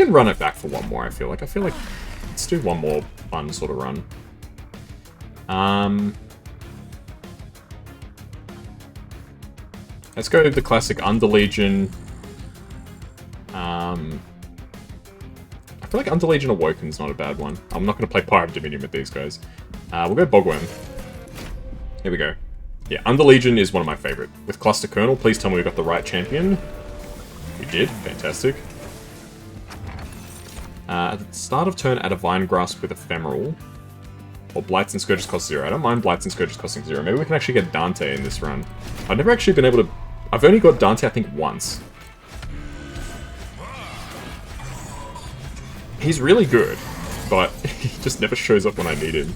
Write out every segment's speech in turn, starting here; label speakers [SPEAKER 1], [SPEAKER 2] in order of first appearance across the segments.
[SPEAKER 1] can run it back for one more, I feel like. Let's do one more fun sort of run. Let's go with the classic Underlegion. I feel like Underlegion Awoken's not a bad one. I'm not going to play Pyre of Dominion with these guys. We'll go Bogworm. Here we go. Yeah, Underlegion is one of my favorite. With Cluster Kernel, please tell me we got the right champion. We did. Fantastic. At the start of turn, add a Vine Grasp with Ephemeral. Or Blights and Scourges cost 0. I don't mind Blights and Scourges costing 0. Maybe we can actually get Dante in this run. I've never actually been able to... I've only got Dante, I think, once. He's really good, but he just never shows up when I need him.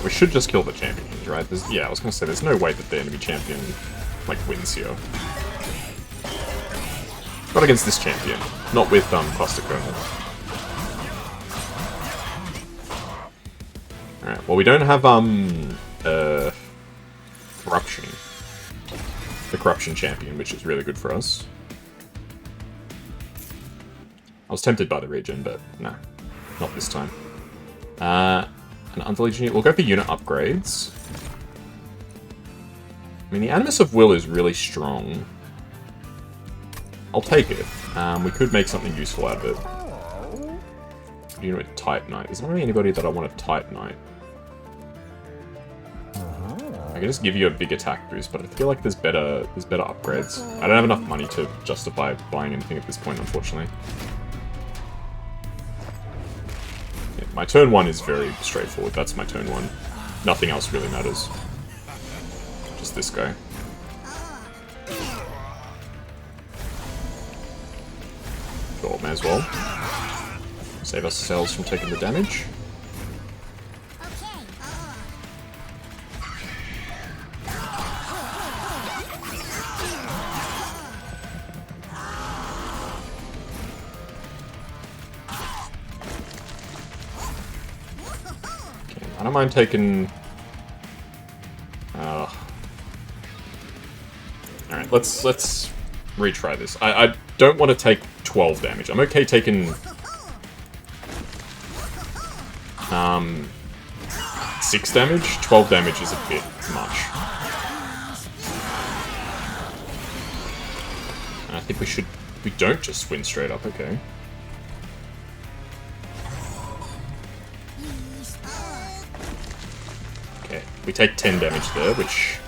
[SPEAKER 1] We should just kill the champions, right? Yeah, I was gonna say, there's no way that the enemy champion, like, wins here. Not against this champion. Not with, Cluster Kernel. Alright, well, we don't have, Corruption. The Corruption champion, which is really good for us. I was tempted by the regen, but no. Not this time. An Underlegion. We'll go for unit upgrades. I mean, the Animus of Will is really strong. I'll take it. We could make something useful out of it. Unit with Titanite. There's not really anybody that I want to Titanite. I can just give you a big attack boost, but I feel like there's better upgrades. I don't have enough money to justify buying anything at this point, unfortunately. My turn 1 is very straightforward. That's my turn 1. Nothing else really matters. Just this guy. Sure, may as well. Save ourselves from taking the damage. I don't mind taking... Alright, let's retry this. I don't want to take 12 damage. I'm okay taking... 6 damage? 12 damage is a bit much. And I think we should... We don't just win straight up, okay. Okay, we take 10 damage there, which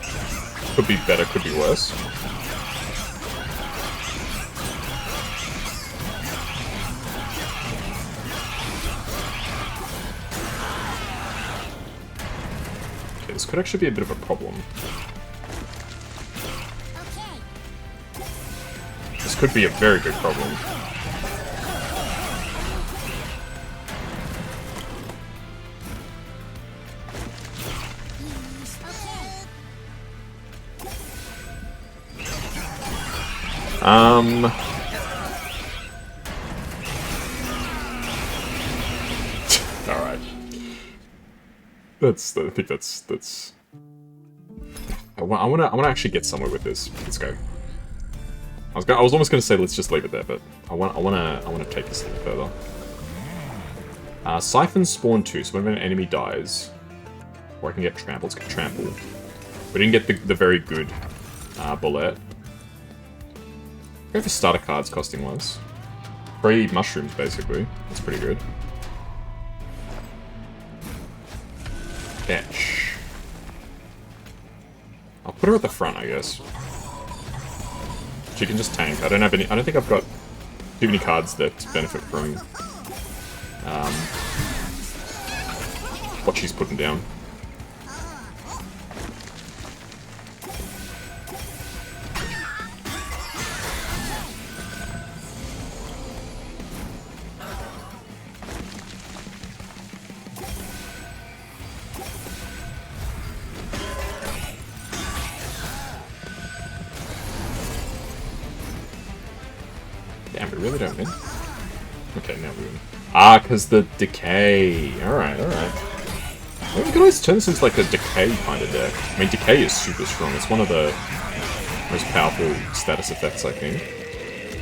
[SPEAKER 1] could be better, could be worse. Okay, this could actually be a bit of a problem. This could be a very big problem. Alright. I think that's... I wanna actually get somewhere with this. Let's go. I was almost gonna say let's just leave it there, but I wanna take this a little further. Siphon spawn 2, so when an enemy dies, or I can get trampled, let's get trample. We didn't get the very good Bolette. Go for starter cards costing less. 3 mushrooms, basically. That's pretty good. Fetch. I'll put her at the front, I guess. She can just tank. I don't think I've got too many cards that benefit from what she's putting down. Damn, we really don't win. Okay, now we win. Ah, because the Decay. Alright, alright. Well, we could always turn this into like a Decay kind of deck. I mean, Decay is super strong. It's one of the most powerful status effects, I think.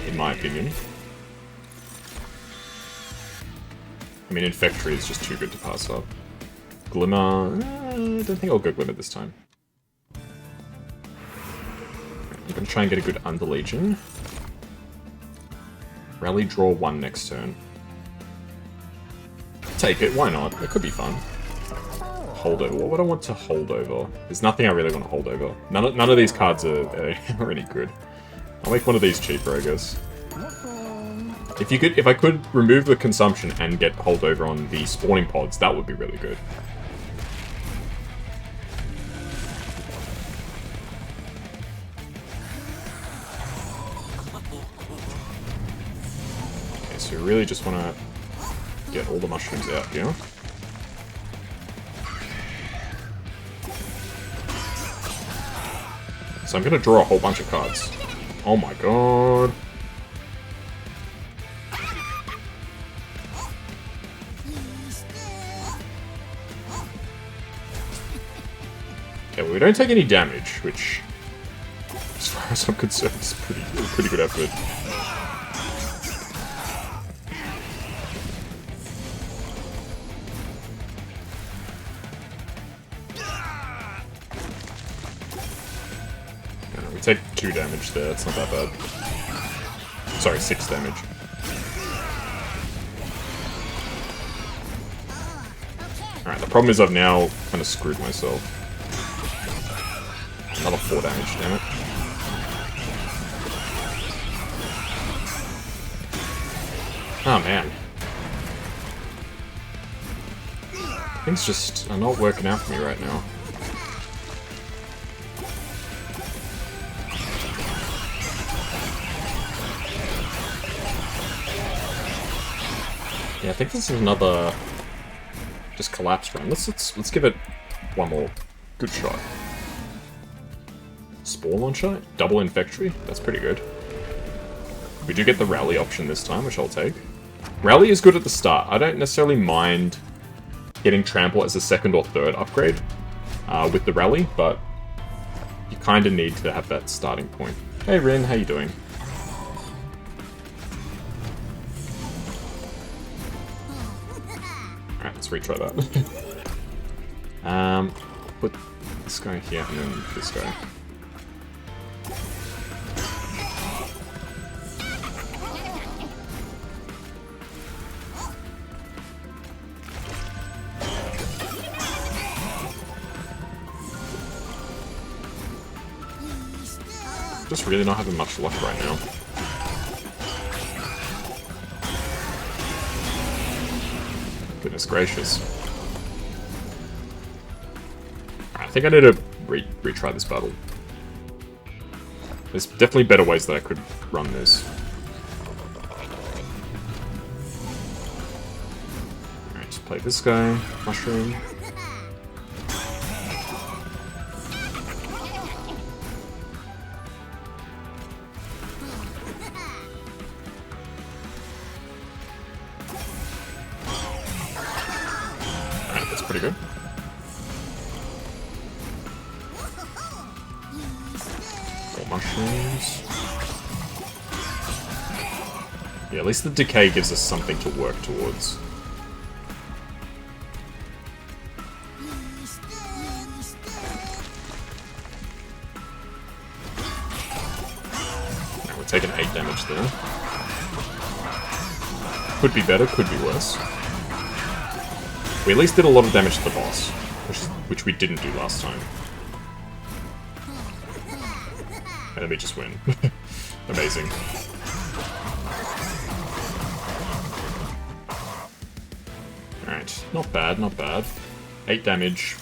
[SPEAKER 1] In my opinion. I mean, Infectory is just too good to pass up. Glimmer... I don't think I'll go Glimmer this time. I'm gonna try and get a good Underlegion. Rally, draw 1 next turn. Take it, why not? It could be fun. Hold over. What would I want to hold over? There's nothing I really want to hold over. None of these cards are any good. I'll make one of these cheaper, I guess. If I could remove the consumption and get hold over on the spawning pods, that would be really good. Okay, so we really just want to get all the mushrooms out here. So I'm going to draw a whole bunch of cards. Oh my god. Okay, well, we don't take any damage, which, as far as I'm concerned, is pretty good effort. We take 2 damage there, it's not that bad. Sorry, 6 damage. Alright, the problem is I've now kind of screwed myself. Another 4 damage, damn it. Oh man. Things just are not working out for me right now. Yeah, I think this is another just collapse run. Let's give it one more good shot. Spore Launcher? Double Infectory? That's pretty good. We do get the Rally option this time, which I'll take. Rally is good at the start. I don't necessarily mind getting Trample as a 2nd or 3rd upgrade with the Rally, but you kind of need to have that starting point. Hey Rin, how you doing? Alright, let's retry that. Put this guy here and then this guy. Just really not having much luck right now. Goodness gracious. I think I need to retry this battle. There's definitely better ways that I could run this. Alright, just play this guy. Mushroom. Pretty good. More mushrooms. Yeah, at least the Decay gives us something to work towards. Now we're taking 8 damage there. Could be better, could be worse. We at least did a lot of damage to the boss, which we didn't do last time. And then we just win. Amazing. Alright, not bad, not bad. 8 damage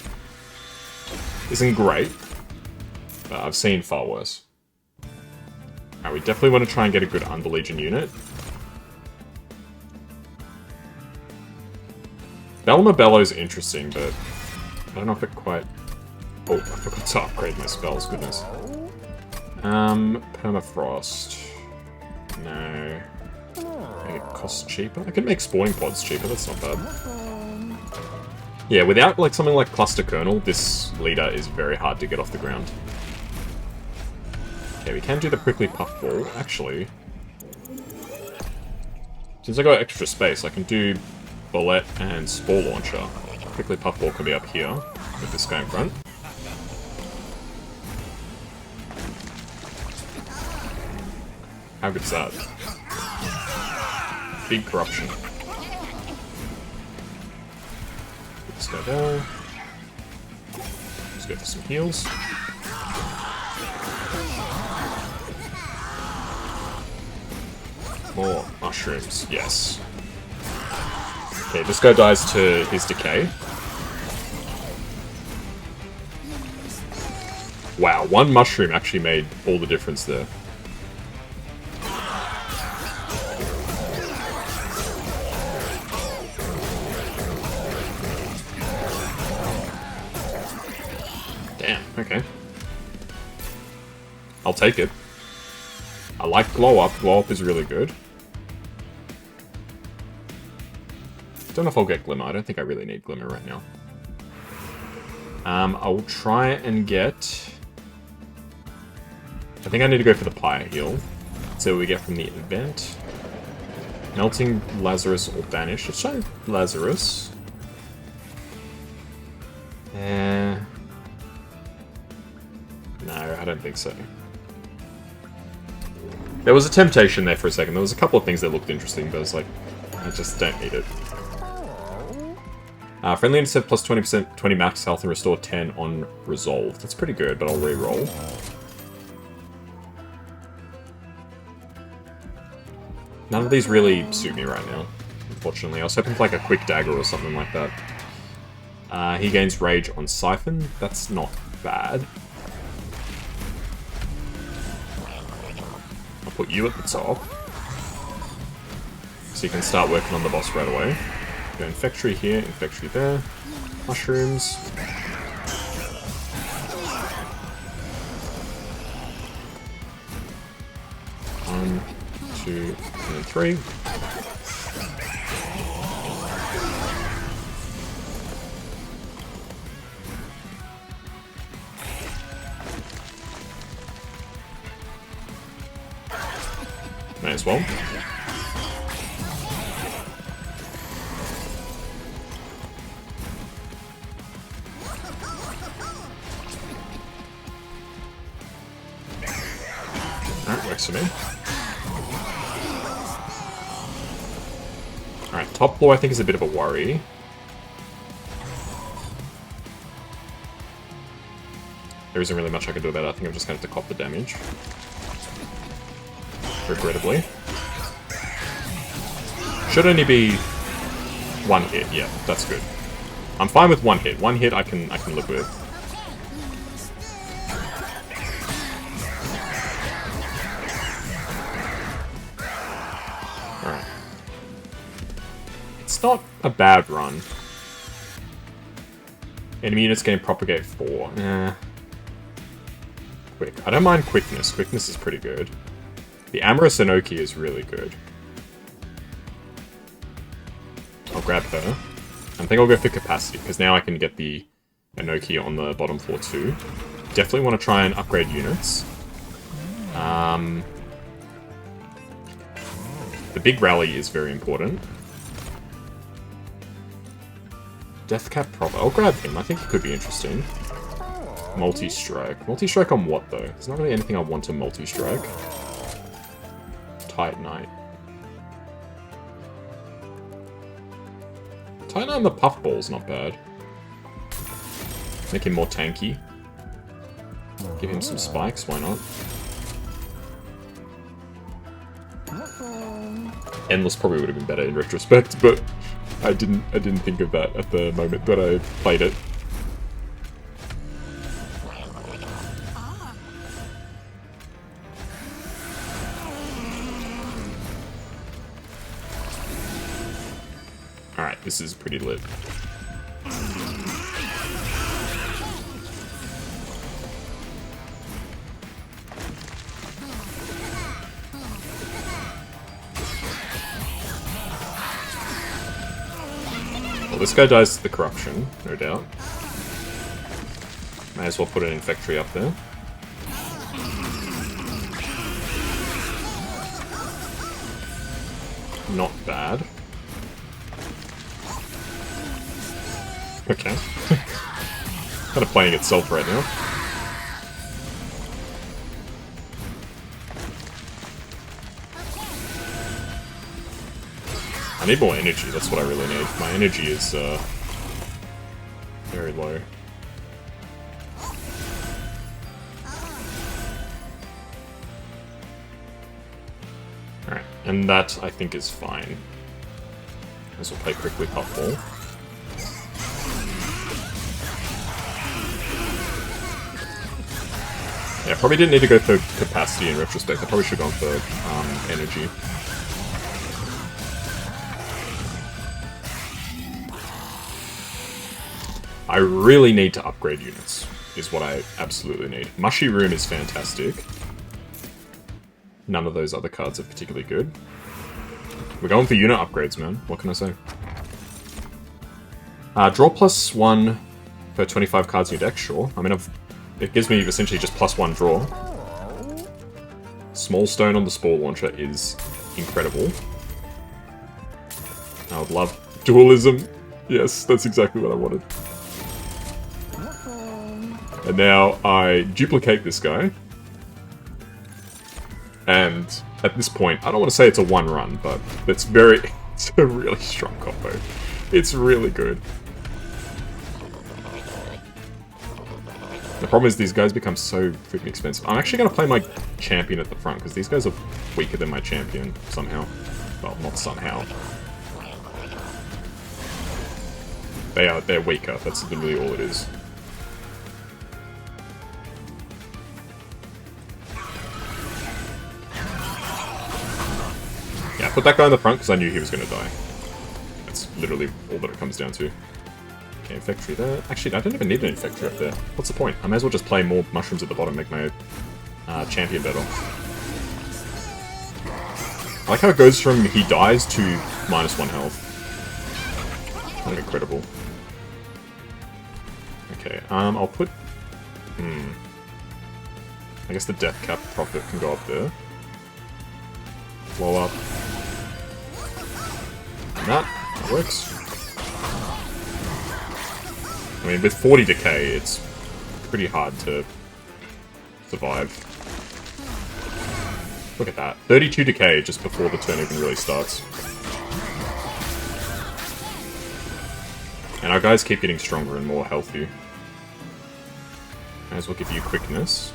[SPEAKER 1] isn't great, but I've seen far worse. Alright, we definitely want to try and get a good Underlegion unit. Belma Bellow is interesting, but I don't know if it quite... Oh, I forgot to upgrade my spells, goodness. Permafrost. No. It costs cheaper? I can make spawning pods cheaper, that's not bad. Yeah, without like something like Cluster Kernel, this leader is very hard to get off the ground. Okay, we can do the Prickly Puffball, actually. Since I got extra space, I can do Bolette and Spore Launcher. Prickly Puffball can be up here, with this guy in front. How good is that? Big corruption. Put this guy down. Let's go for some heals. More mushrooms, yes. Okay, this guy dies to his Decay. Wow, one mushroom actually made all the difference there. Damn, okay. I'll take it. I like Glow Up. Glow Up is really good. Don't know if I'll get Glimmer. I don't think I really need Glimmer right now. I will try and get... I think I need to go for the Pyre heal. See what we get from the event. Melting Lazarus or Banish. Let's try Lazarus. No, I don't think so. There was a temptation there for a second. There was a couple of things that looked interesting, but I was like, I just don't need it. Friendly intercept plus 20%, 20 max health and restore 10 on resolve. That's pretty good, but I'll re-roll. None of these really suit me right now, unfortunately. I was hoping for like a quick dagger or something like that. He gains rage on Siphon. That's not bad. I'll put you at the top. So you can start working on the boss right away. Go Infectory here, Infectory there. Mushrooms. 1, 2, and 3. May as well. Alright, works for me. Alright, top floor I think is a bit of a worry. There isn't really much I can do about it. I think I'm just going to have to cop the damage. Regrettably. Should only be one hit, yeah, that's good. I'm fine with one hit. One hit I can live with. Alright. It's not a bad run. Enemy units gain propagate 4. Quick. I don't mind quickness. Quickness is pretty good. The Amorous Enoki is really good. I'll grab her. I think I'll go for capacity, because now I can get the Enoki on the bottom floor too. Definitely want to try and upgrade units. The big rally is very important. Deathcap Proper. I'll grab him. I think he could be interesting. Multi-strike. Multi-strike on what, though? There's not really anything I want to multi-strike. Titanite. Titanite on the Puffball's not bad. Make him more tanky. Give him some spikes, why not? Endless probably would have been better in retrospect, but I didn't think of that at the moment that I played it. Alright, this is pretty lit. Well, this guy dies to the corruption, no doubt. May as well put an infectory up there. Not bad. Okay. Kind of playing itself right now. I need more energy, that's what I really need. My energy is, very low. Alright, and that, I think, is fine. As we'll play quickly Puffball. Yeah, probably didn't need to go for capacity in retrospect. I probably should have gone for energy. I really need to upgrade units, is what I absolutely need. Mushy Room is fantastic. None of those other cards are particularly good. We're going for unit upgrades, man. What can I say? Draw +1 per 25 cards in your deck, sure. I mean, it gives me essentially just +1 draw. Small Stone on the Spore Launcher is incredible. I would love dualism. Yes, that's exactly what I wanted. And now I duplicate this guy. And at this point, I don't want to say it's a one run, but it's a really strong combo. It's really good. The problem is these guys become so freaking expensive. I'm actually going to play my champion at the front, because these guys are weaker than my champion, somehow. Well, not somehow. They're weaker, that's literally all it is. Yeah, I put that guy in the front because I knew he was going to die. That's literally all that it comes down to. Okay, infectory there. Actually, I don't even need an infectory up there. What's the point? I may as well just play more mushrooms at the bottom, make my champion better. I like how it goes from he dies to -1 health. Kind of incredible. Okay, I'll put... I guess the Death Cap Prophet can go up there. Blow up. And that works. I mean, with 40 Decay, it's pretty hard to survive. Look at that. 32 Decay just before the turn even really starts. And our guys keep getting stronger and more healthy. May as well give you quickness.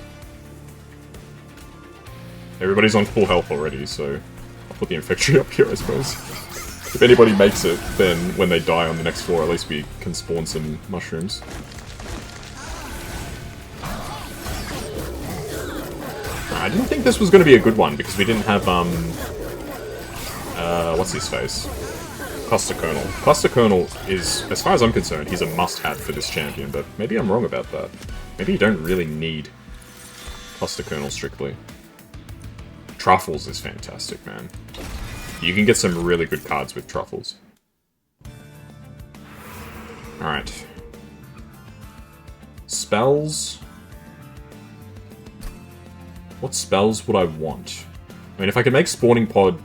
[SPEAKER 1] Everybody's on full health already, so I'll put the infectory up here, I suppose. If anybody makes it, then when they die on the next floor, at least we can spawn some mushrooms. I didn't think this was going to be a good one, because we didn't have, what's his face? Cluster Colonel. Cluster Colonel is, as far as I'm concerned, he's a must-have for this champion, but maybe I'm wrong about that. Maybe you don't really need Cluster Colonel strictly. Truffles is fantastic, man. You can get some really good cards with Truffles. Alright. Spells. What spells would I want? I mean, if I could make Spawning Pod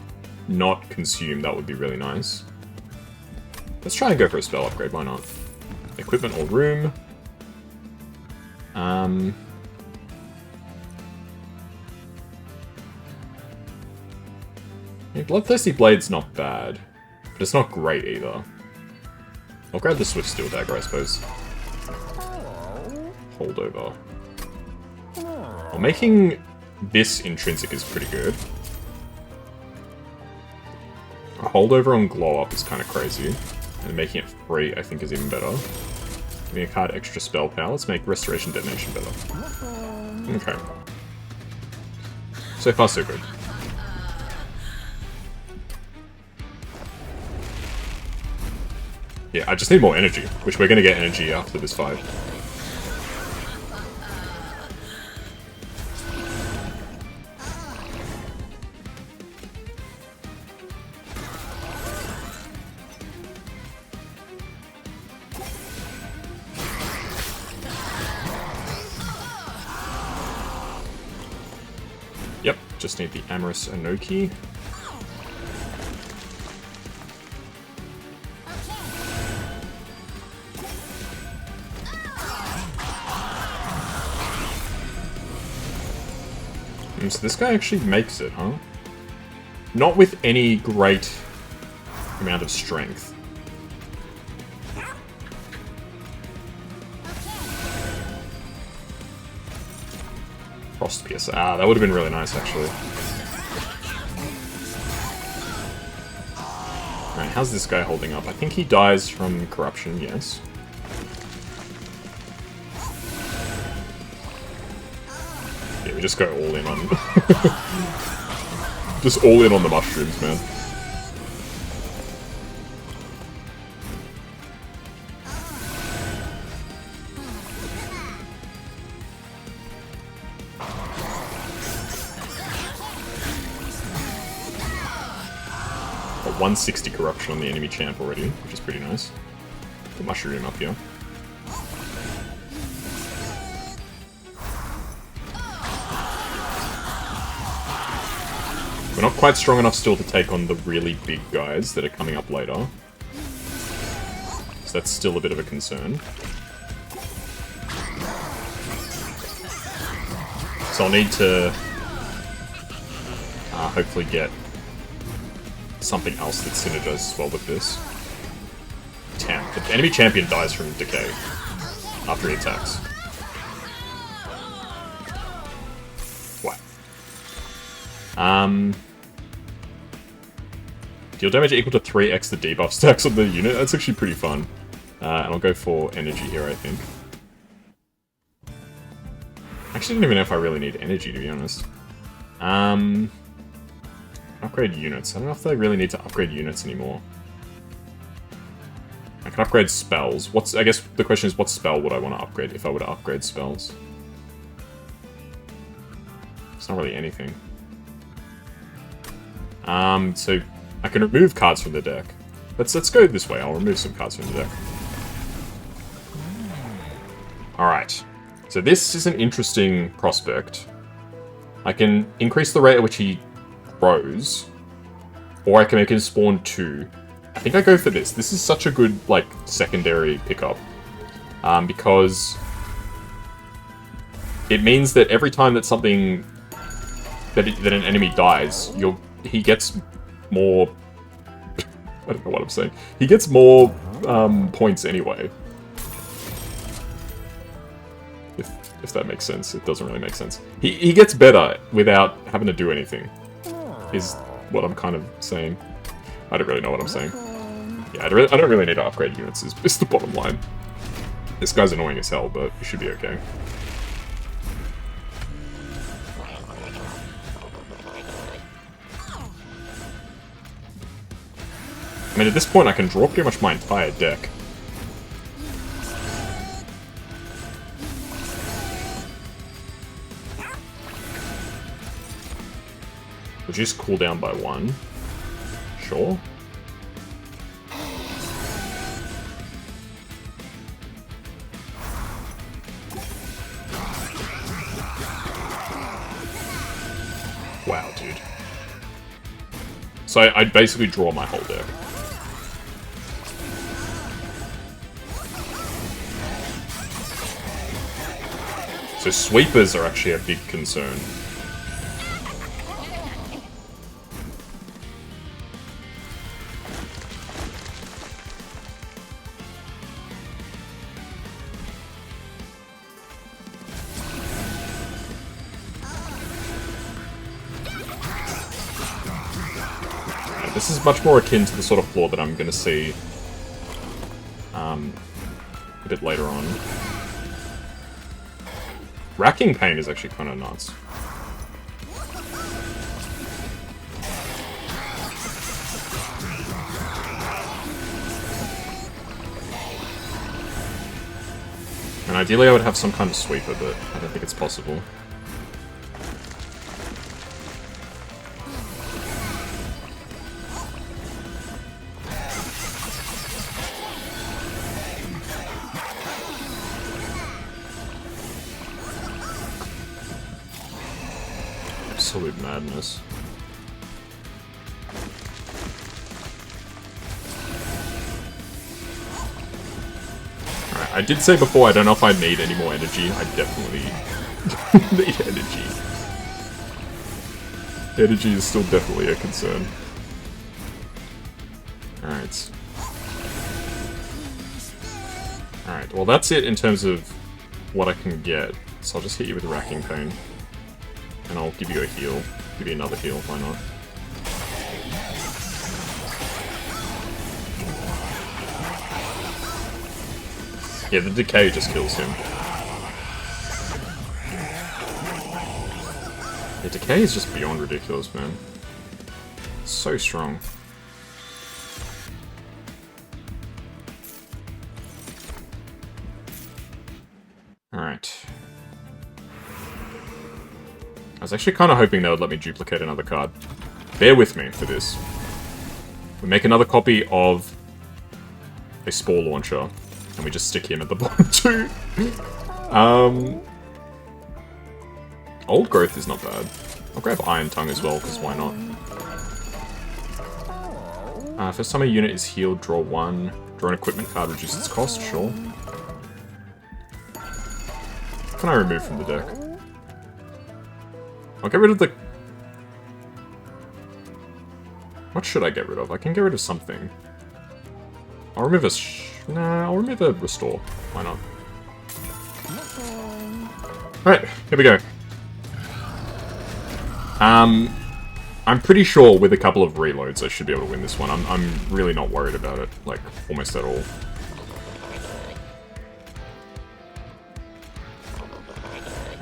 [SPEAKER 1] not consume, that would be really nice. Let's try and go for a spell upgrade, why not? Equipment or room. Yeah, Bloodthirsty Blade's not bad, but it's not great either. I'll grab the Swift Steel Dagger, I suppose. Holdover. Well, making this intrinsic is pretty good. A holdover on Glow Up is kind of crazy, and making it free I think is even better. Giving a card extra spell power, let's make Restoration Detonation better. Okay. So far so good. Yeah, I just need more energy, which we're going to get energy after this fight. just need the Amorous Anoki. So this guy actually makes it, huh? Not with any great amount of strength. Frost Pierce. Ah, that would have been really nice, actually. Alright, how's this guy holding up? I think he dies from corruption, yes. Yeah, we just go all in on... just all in on the mushrooms, man. Got 160 corruption on the enemy champ already, which is pretty nice. Put mushroom up here. We're not quite strong enough still to take on the really big guys that are coming up later. So that's still a bit of a concern. So I'll need to hopefully get something else that synergizes well with this. Damn, the enemy champion dies from Decay after he attacks. What? Deal damage equal to 3x the debuff stacks on the unit. That's actually pretty fun. And I'll go for energy here, I think. Actually, I don't even know if I really need energy, to be honest. Upgrade units. I don't know if they really need to upgrade units anymore. I can upgrade spells. I guess the question is, what spell would I want to upgrade if I were to upgrade spells? It's not really anything. So I can remove cards from the deck. Let's go this way. I'll remove some cards from the deck. Alright. So this is an interesting prospect. I can increase the rate at which he grows, or I can make him spawn 2. I think I go for this. This is such a good, like, secondary pickup. Because it means that every time that something... that an enemy dies, he gets more... I don't know what I'm saying. He gets more points anyway. If that makes sense. It doesn't really make sense. He gets better without having to do anything, is what I'm kind of saying. I don't really know what I'm saying. Yeah, I don't really need to upgrade units, is the bottom line. This guy's annoying as hell, but he should be okay. I mean, at this point I can draw pretty much my entire deck. Reduce cooldown by 1. Sure. Wow, dude. So I basically draw my whole deck. So sweepers are actually a big concern. This is much more akin to the sort of flaw that I'm going to see a bit later on. Racking Pain is actually kind of nuts. And ideally I would have some kind of sweeper, but I don't think it's possible. absolute madness. Alright, I did say before I don't know if I need any more energy. I definitely need energy. Energy is still definitely a concern. Alright. Alright, well that's it in terms of what I can get. So I'll just hit you with Racking Pain. And I'll give you a heal. Give you another heal, why not? Yeah, the Decay just kills him. The Decay is just beyond ridiculous, man. So strong. Alright. I was actually kind of hoping they would let me duplicate another card. Bear with me for this. We make another copy of a Spore Launcher, and we just stick him at the bottom too. Old Growth is not bad. I'll grab Iron Tongue as well, because why not? First time a unit is healed, draw 1. Draw an equipment card, reduce its cost, sure. What can I remove from the deck? I'll get rid of the... What should I get rid of? I can get rid of something. I'll remove a... I'll remove a Restore. Why not? Alright, here we go. I'm pretty sure with a couple of reloads I should be able to win this one. I'm really not worried about it, like, almost at all.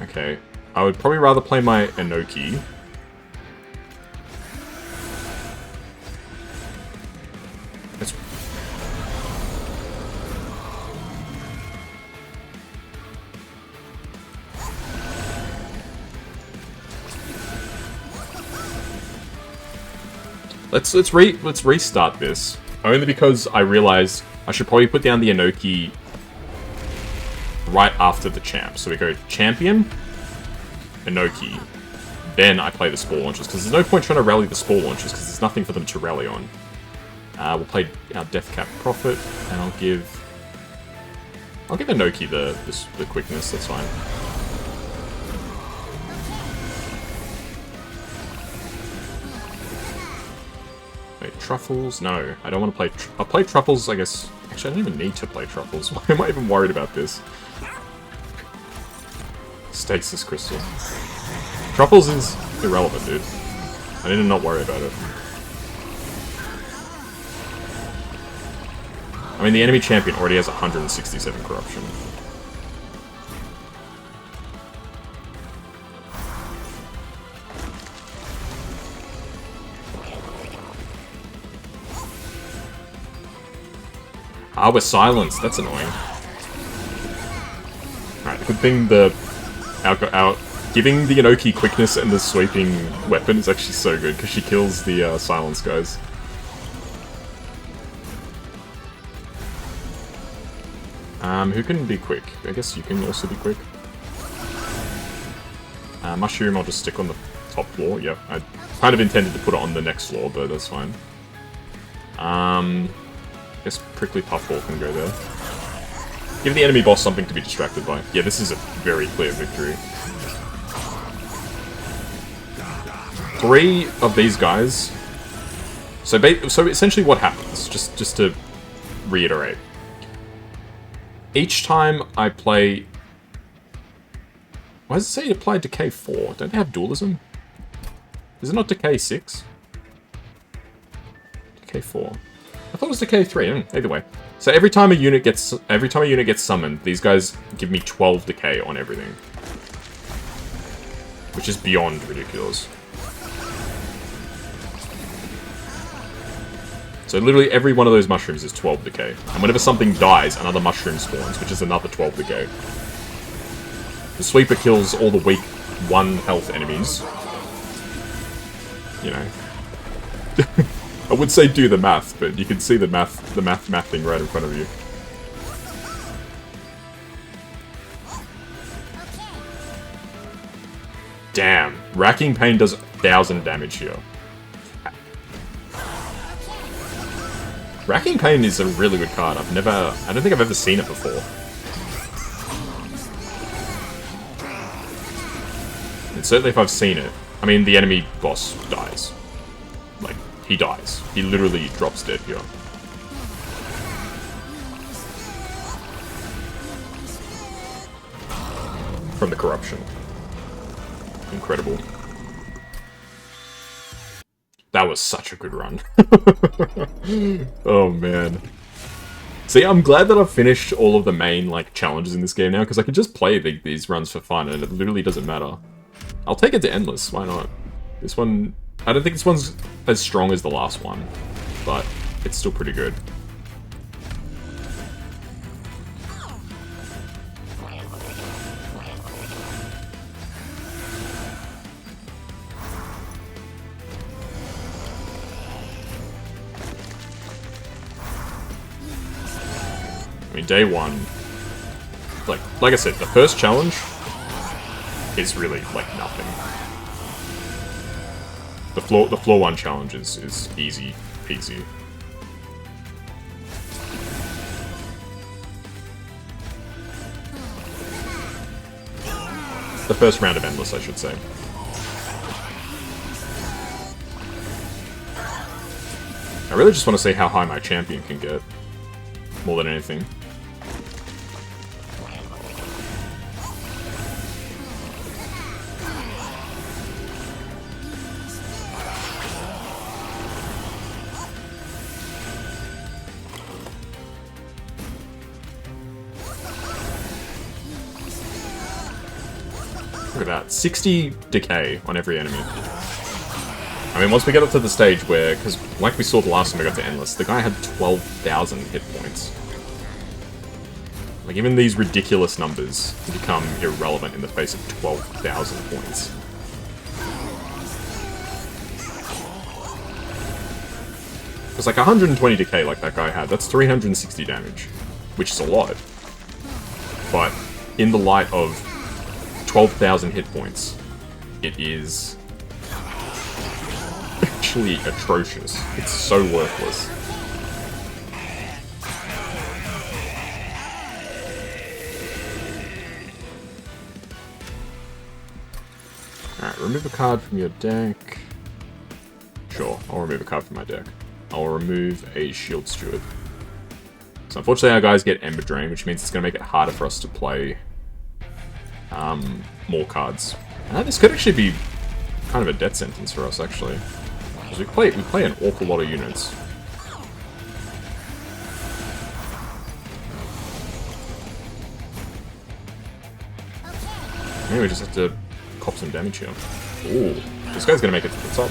[SPEAKER 1] Okay, I would probably rather play my Enoki. Let's restart this. Only because I realized I should probably put down the Enoki right after the champ. So we go Champion, Enoki, then I play the Spore Launchers, because there's no point trying to rally the Spore Launchers, because there's nothing for them to rally on. We'll play our Death Cap Prophet, and I'll give Enoki the quickness, that's fine. Wait, Truffles? No, I don't want to play... I'll play Truffles, I guess... Actually, I don't even need to play Truffles. Why am I even worried about this? Stasis Crystal. Truffles is irrelevant, dude. I need to not worry about it. I mean, the enemy champion already has 167 corruption. Ah, we're silenced. That's annoying. Alright, good thing giving the Enoki quickness and the sweeping weapon is actually so good, because she kills the silence guys. Who can be quick? I guess you can also be quick. Mushroom, I'll just stick on the top floor. Yep, I kind of intended to put it on the next floor, but that's fine. I guess Prickly Puffball can go there. Give the enemy boss something to be distracted by. Yeah, this is a very clear victory. 3 of these guys. So essentially what happens, just to reiterate. Each time I play... Why does it say apply Decay 4? Don't they have Dualism? Is it not Decay 6? Decay 4. I thought it was Decay 3. Either way. So every time a unit gets summoned, these guys give me 12 Decay on everything. Which is beyond ridiculous. So literally every one of those mushrooms is 12 Decay. And whenever something dies, another mushroom spawns, which is another 12 Decay. The sweeper kills all the weak 1 health enemies. You know. I would say do the math, but you can see the math thing right in front of you. Damn. Racking Pain does 1,000 damage here. Racking Pain is a really good card. I don't think I've ever seen it before. And certainly if I've seen it, I mean, the enemy boss dies. Like, he dies. He literally drops dead here. From the corruption. Incredible. That was such a good run. Oh, man. See, I'm glad that I've finished all of the main, like, challenges in this game now, because I can just play these runs for fun, and it literally doesn't matter. I'll take it to Endless, why not? This one... I don't think this one's as strong as the last one, but it's still pretty good. I mean, day one, like I said, the first challenge is really, like, nothing. The floor one challenge is easy peasy. The first round of Endless, I should say. I really just want to see how high my champion can get, more than anything. Look at that, 60 decay on every enemy. I mean, once we get up to the stage where, because like we saw the last time we got to Endless, the guy had 12,000 hit points. Like, even these ridiculous numbers become irrelevant in the face of 12,000 points. It's like 120 decay like that guy had, that's 360 damage, which is a lot. But in the light of 12,000 hit points, it is actually atrocious. It's so worthless. Alright, remove a card from your deck. Sure, I'll remove a card from my deck. I'll remove a Shield Steward. So unfortunately our guys get Ember Drain, which means it's going to make it harder for us to play more cards. This could actually be kind of a death sentence for us, actually. Because we play an awful lot of units. Maybe we just have to cop some damage here. Ooh, this guy's gonna make it to the top.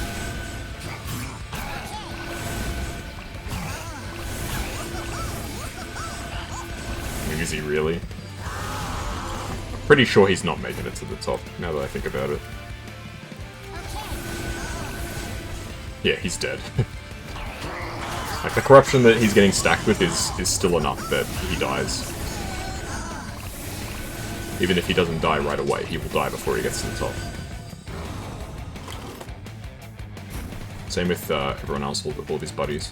[SPEAKER 1] I mean, is he really? I'm pretty sure he's not making it to the top, now that I think about it. Yeah, he's dead. Like, the corruption that he's getting stacked with is still enough that he dies. Even if he doesn't die right away, he will die before he gets to the top. Same with everyone else, all his buddies.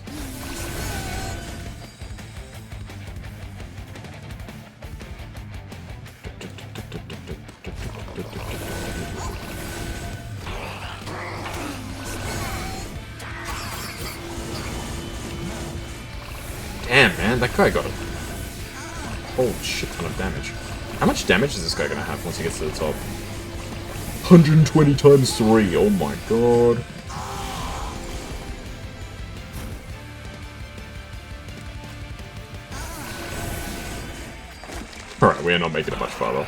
[SPEAKER 1] Damn, man, that guy got a whole shit ton of damage. How much damage is this guy gonna have once he gets to the top? 120 times 3, oh my god. Alright, we are not making it much farther.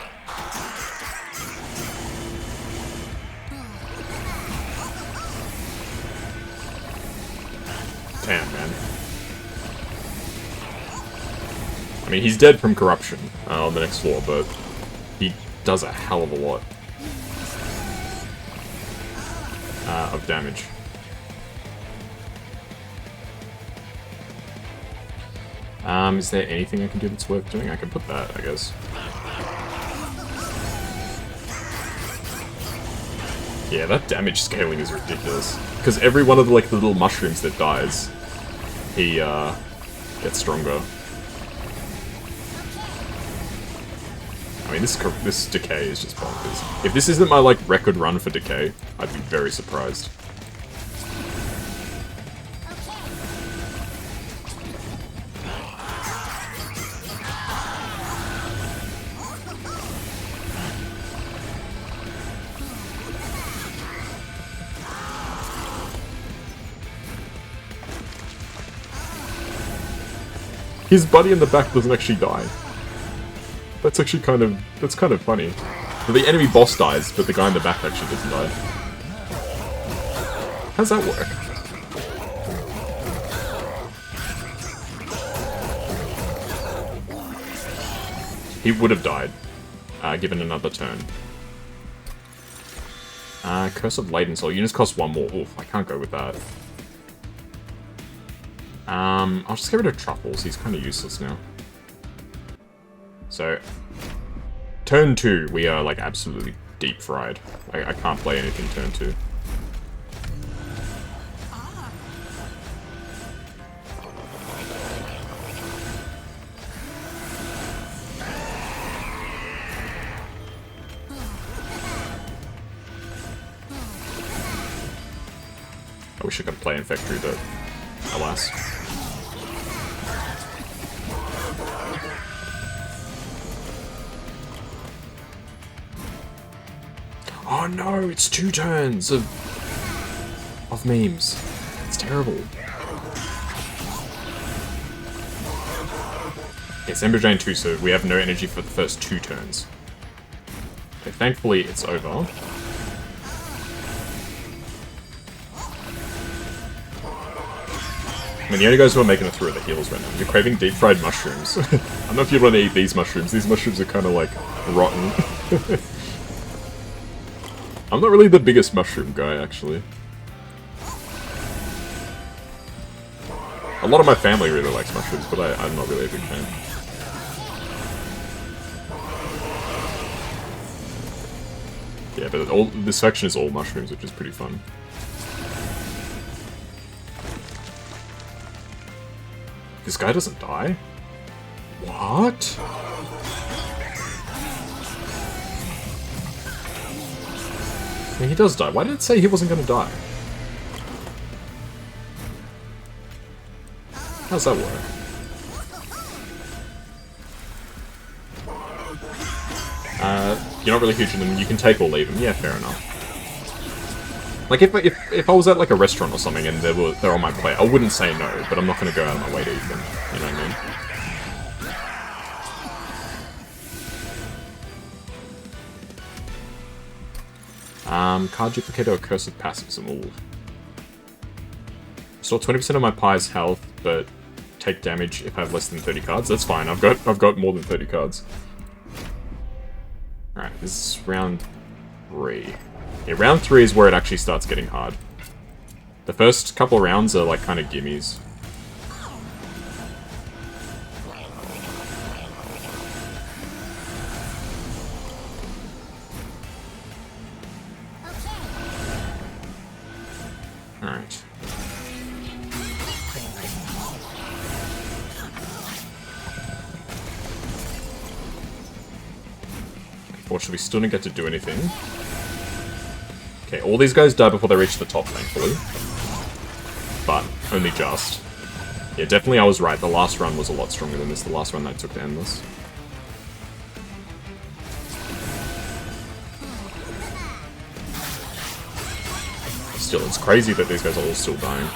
[SPEAKER 1] Damn, man. I mean, he's dead from corruption on the next floor, but he does a hell of a lot of damage. Is there anything I can do that's worth doing? I can put that, I guess. Yeah, that damage scaling is ridiculous. Because every one of the, like, the little mushrooms that dies, he, gets stronger. I mean, this Decay is just bonkers. If this isn't my, like, record run for Decay, I'd be very surprised. His buddy in the back doesn't actually die. That's actually kind of funny. The enemy boss dies, but the guy in the back actually doesn't die. How's that work? He would have died, given another turn. Curse of Laden Soul. Units cost 1 more. Oof, I can't go with that. I'll just get rid of Truffles. He's kind of useless now. So, turn 2, we are, like, absolutely deep fried. I can't play anything turn 2. I wish I could play Infectory, but alas. Oh no, it's 2 turns of memes. It's terrible. It's Ember Drain 2, so we have no energy for the first 2 turns. Okay, thankfully it's over. I mean, the only guys who are making it through are the healers right now. You're craving deep fried mushrooms. I don't know if you'd want to eat these mushrooms. These mushrooms are kind of like rotten. I'm not really the biggest mushroom guy, actually. A lot of my family really likes mushrooms, but I'm not really a big fan. Yeah, but this section is all mushrooms, which is pretty fun. This guy doesn't die? What? I mean, he does die. Why did it say he wasn't going to die? How's that work? You're not really huge in them. You can take or leave them. Yeah, fair enough. Like, if I was at, like, a restaurant or something and they're on my plate, I wouldn't say no, but I'm not going to go out of my way to eat them. You know what I mean? Card duplicator or curse of passives and all. Restore 20% of my pie's health, but take damage if I have less than 30 cards. That's fine. I've got more than 30 cards. Alright, this is round 3. Yeah, round 3 is where it actually starts getting hard. The first couple of rounds are like kind of gimmies. Alright. Unfortunately, we still didn't get to do anything. Okay, all these guys die before they reach the top, thankfully. But, only just. Yeah, definitely I was right. The last run was a lot stronger than this. The last run that took to Endless. Still, it's crazy that these guys are all still dying.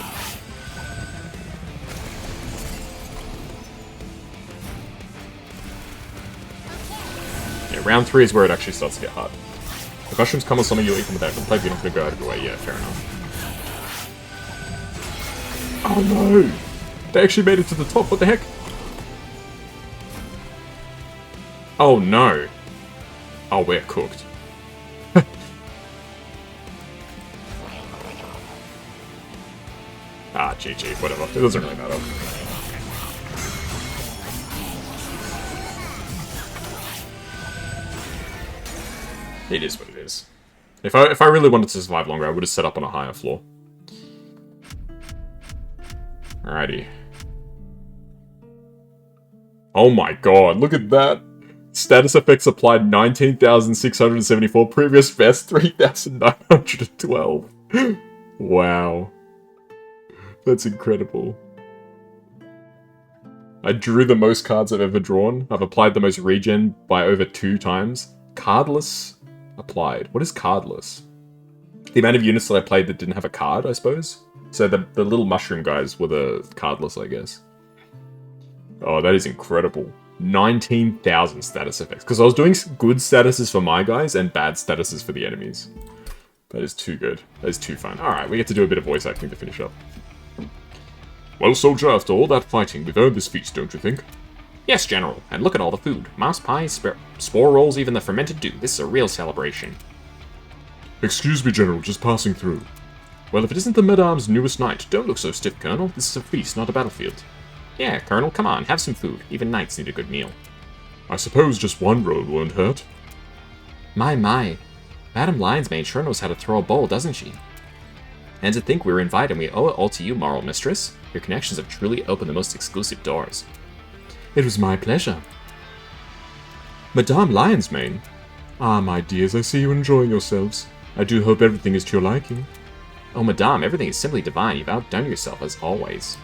[SPEAKER 1] Yeah, round 3 is where it actually starts to get hard. If mushrooms come on something, you'll eat them without complaint, you're not going to go out of your way. Yeah, fair enough. Oh no! They actually made it to the top, what the heck? Oh no! Oh, we're cooked. Ah, GG, whatever. It doesn't really matter. It is what it is. If I really wanted to survive longer, I would have set up on a higher floor. Alrighty. Oh my god, look at that! Status effects applied 19,674, previous best 3,912. Wow. That's incredible. I drew the most cards I've ever drawn. I've applied the most regen by over 2 times. Cardless applied. What is cardless? The amount of units that I played that didn't have a card, I suppose? So the little mushroom guys were the cardless, I guess. Oh, that is incredible. 19,000 status effects. Because I was doing good statuses for my guys and bad statuses for the enemies. That is too good. That is too fun. Alright, we get to do a bit of voice acting to finish up. Well, soldier, after all that fighting, we've earned this feast, don't you think?
[SPEAKER 2] Yes, General, and look at all the food. Mouse pies, spore rolls, even the fermented dew. This is a real celebration.
[SPEAKER 3] Excuse me, General, just passing through.
[SPEAKER 2] Well, if it isn't the Madame's newest knight, don't look so stiff, Colonel. This is a feast, not a battlefield. Yeah, Colonel, come on, have some food. Even knights need a good meal.
[SPEAKER 3] I suppose just one roll won't hurt.
[SPEAKER 2] My. Madame Lionsmane sure knows how to throw a bowl, doesn't she? And to think we were invited and we owe it all to you, moral mistress. Your connections have truly opened the most exclusive doors.
[SPEAKER 3] It was my pleasure. Madame Lionsmane? Ah, my dears, I see you enjoying yourselves. I do hope everything is to your liking.
[SPEAKER 2] Oh, Madame, everything is simply divine. You've outdone yourself, as always.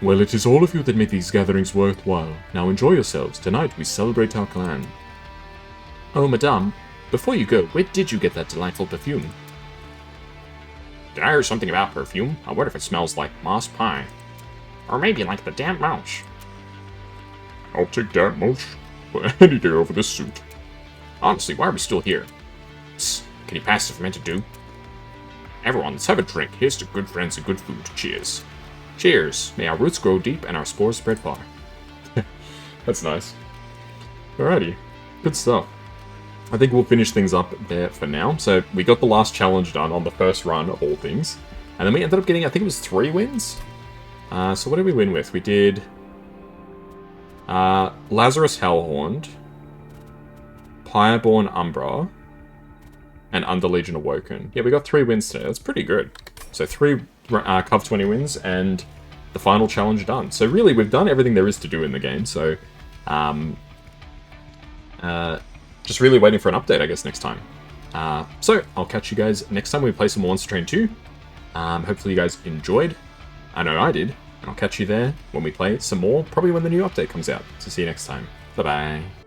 [SPEAKER 3] Well, it is all of you that make these gatherings worthwhile. Now enjoy yourselves. Tonight we celebrate our clan.
[SPEAKER 2] Oh, Madame, before you go, where did you get that delightful perfume? Did I hear something about perfume? I wonder if it smells like moss pie. Or maybe like the damp mulch.
[SPEAKER 3] I'll take damp mulch for any day over this suit.
[SPEAKER 2] Honestly, why are we still here? Psst, can you pass the fermented dew? Everyone, let's have a drink. Here's to good friends and good food. Cheers. Cheers. May our roots grow deep and our spores spread far.
[SPEAKER 1] That's nice. Alrighty. Good stuff. I think we'll finish things up there for now. So we got the last challenge done on the first run of all things. And then we ended up getting, I think it was 3 wins? So what did we win with? We did Lazarus Hellhorned, Pyreborn Umbra, and Underlegion Awoken. Yeah, we got 3 wins today. That's pretty good. So 3 Cov 20 wins and the final challenge done. So really, we've done everything there is to do in the game. So, just really waiting for an update, I guess, next time. So I'll catch you guys next time we play some Monster Train 2. Hopefully you guys enjoyed. I know I did. And I'll catch you there when we play some more, probably when the new update comes out. So see you next time. Bye-bye.